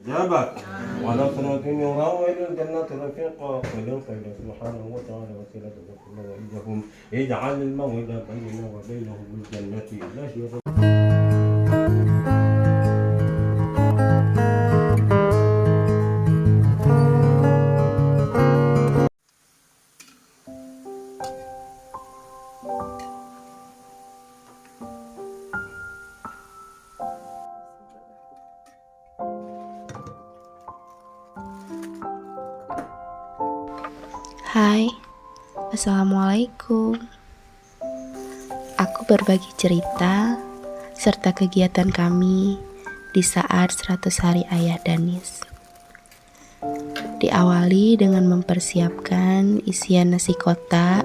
جابك وعلى صراط يراه إلى الجنة رفيقا ولو قيل سبحانه وتعالى وسيلته وإياهم اجعل الموعد بيننا وبينهم الجنة لا شيء. Hai, Assalamualaikum. Aku berbagi cerita serta kegiatan kami di saat 100 hari Ayah Danis. Diawali dengan mempersiapkan isian nasi kotak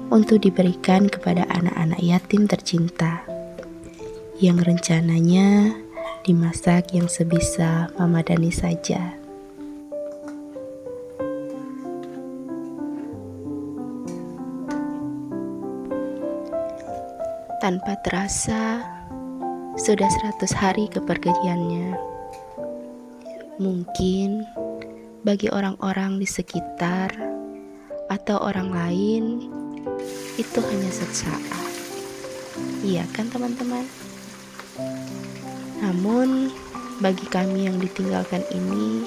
untuk diberikan kepada anak-anak yatim tercinta yang rencananya dimasak yang sebisa Mama Danis saja. Tanpa terasa, sudah 100 hari kepergiannya. Mungkin bagi orang-orang di sekitar atau orang lain, itu hanya sesaat. Iya kan teman-teman? Namun, bagi kami yang ditinggalkan ini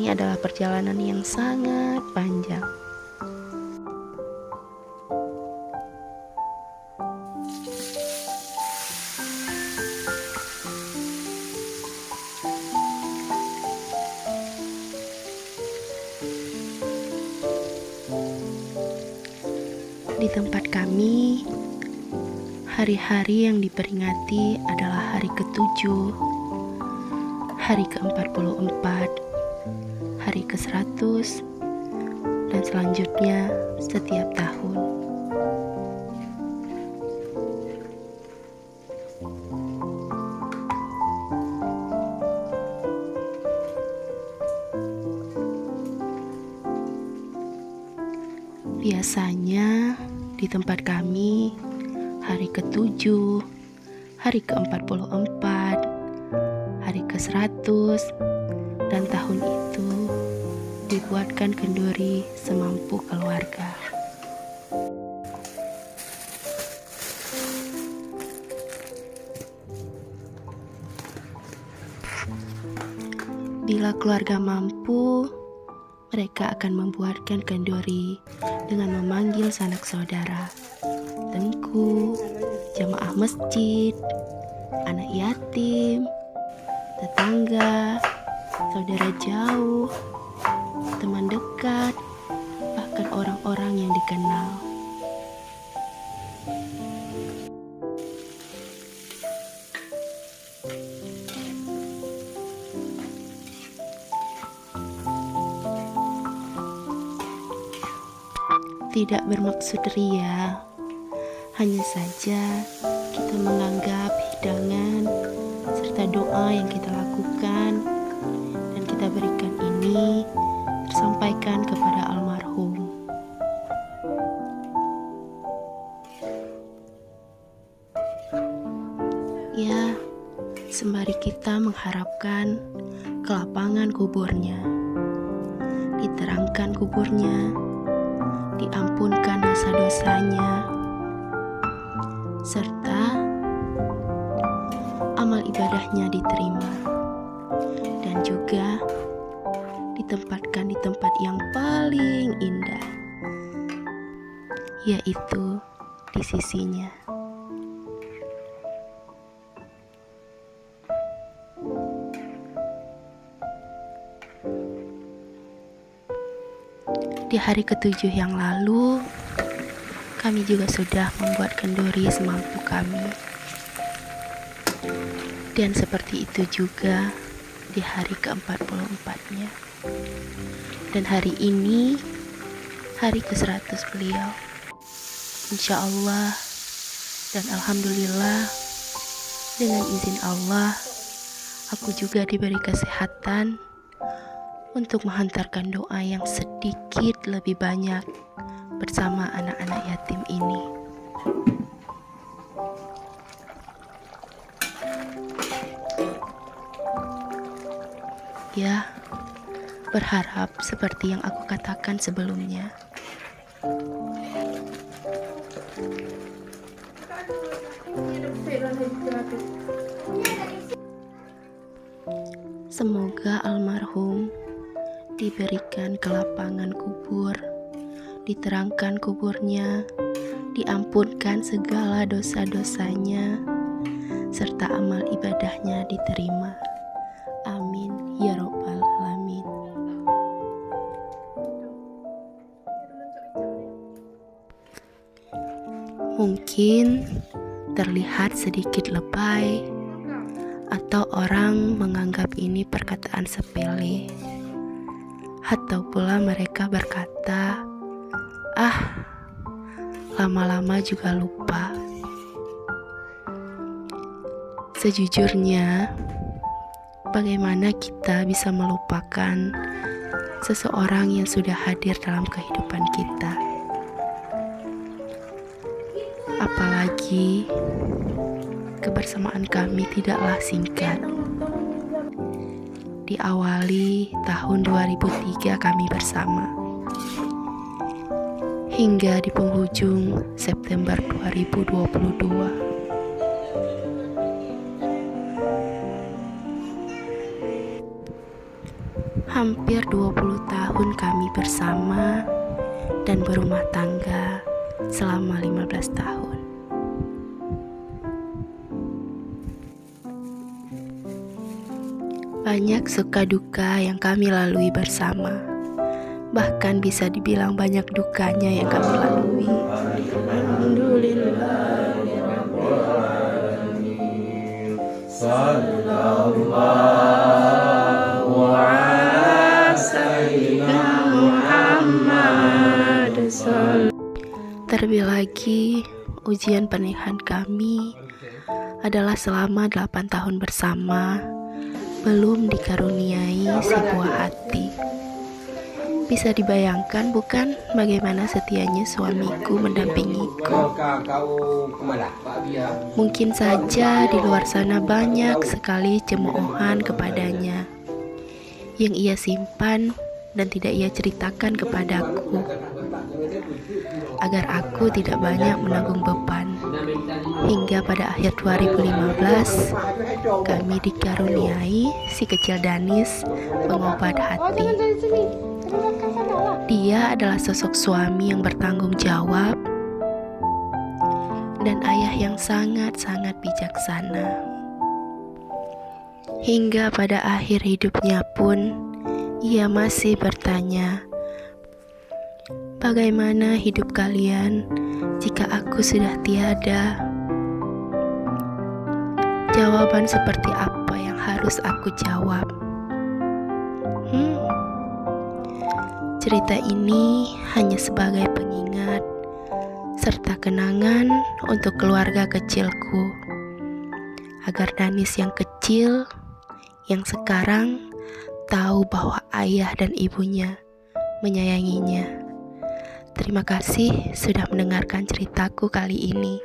adalah perjalanan yang sangat panjang. Di tempat kami, hari-hari yang diperingati adalah hari ke-7, hari ke-44, hari ke-100, dan selanjutnya setiap tahun. Biasanya di tempat kami, hari ke-7, hari ke-44, hari ke-100, dan tahun itu dibuatkan kenduri semampu keluarga. Bila keluarga mampu, mereka akan membuatkan kenduri dengan memanggil sanak saudara, tengku, jamaah masjid, anak yatim, tetangga, saudara jauh, teman dekat, bahkan orang-orang yang dikenal. Tidak bermaksud ria, hanya saja kita menganggap hidangan serta doa yang kita lakukan dan kita berikan ini tersampaikan kepada almarhum. Ya, sembari kita mengharapkan kelapangan kuburnya, diterangkan kuburnya, diampunkan dosa-dosanya, serta amal ibadahnya diterima, dan juga ditempatkan di tempat yang paling indah, yaitu di sisinya. Di hari ke-7 yang lalu, kami juga sudah membuat kenduri semampu kami. Dan seperti itu juga di hari ke-44-nya. Dan hari ini, hari ke-100 beliau. Insya Allah dan Alhamdulillah, dengan izin Allah, aku juga diberi kesehatan untuk menghantarkan doa yang sedikit lebih banyak bersama anak-anak yatim ini. Ya, berharap seperti yang aku katakan sebelumnya. Semoga almarhum diberikan kelapangan kubur, diterangkan kuburnya, diampunkan segala dosa-dosanya, serta amal ibadahnya diterima. Amin ya Rabbal Alamin. Mungkin terlihat sedikit lebay, atau orang menganggap ini perkataan sepele, atau pula mereka berkata, lama-lama juga lupa. Sejujurnya, bagaimana kita bisa melupakan seseorang yang sudah hadir dalam kehidupan kita? Apalagi kebersamaan kami tidaklah singkat. Diawali tahun 2003 kami bersama, hingga di penghujung September 2022. Hampir 20 tahun kami bersama dan berumah tangga selama 15 tahun. Banyak suka duka yang kami lalui bersama. Bahkan bisa dibilang banyak dukanya yang kami lalui. Alhamdulillah. Sallallahu ala sayyidina Muhammad. Terlebih lagi, ujian pernikahan kami adalah selama 8 tahun bersama, belum dikaruniai sebuah hati. Bisa dibayangkan bukan bagaimana setianya suamiku mendampingiku. Mungkin saja di luar sana banyak sekali cemoohan kepadanya yang ia simpan dan tidak ia ceritakan kepadaku, agar aku tidak banyak menanggung beban. Hingga pada akhir 2015 kami dikaruniai si kecil Danis, pengobat hati. Dia adalah sosok suami yang bertanggung jawab dan ayah yang sangat-sangat bijaksana. Hingga pada akhir hidupnya pun ia masih bertanya, bagaimana hidup kalian jika aku sudah tiada? Jawaban seperti apa yang harus aku jawab? Cerita ini hanya sebagai pengingat serta kenangan untuk keluarga kecilku, agar Danis yang kecil yang sekarang tahu bahwa ayah dan ibunya menyayanginya. Terima kasih sudah mendengarkan ceritaku kali ini.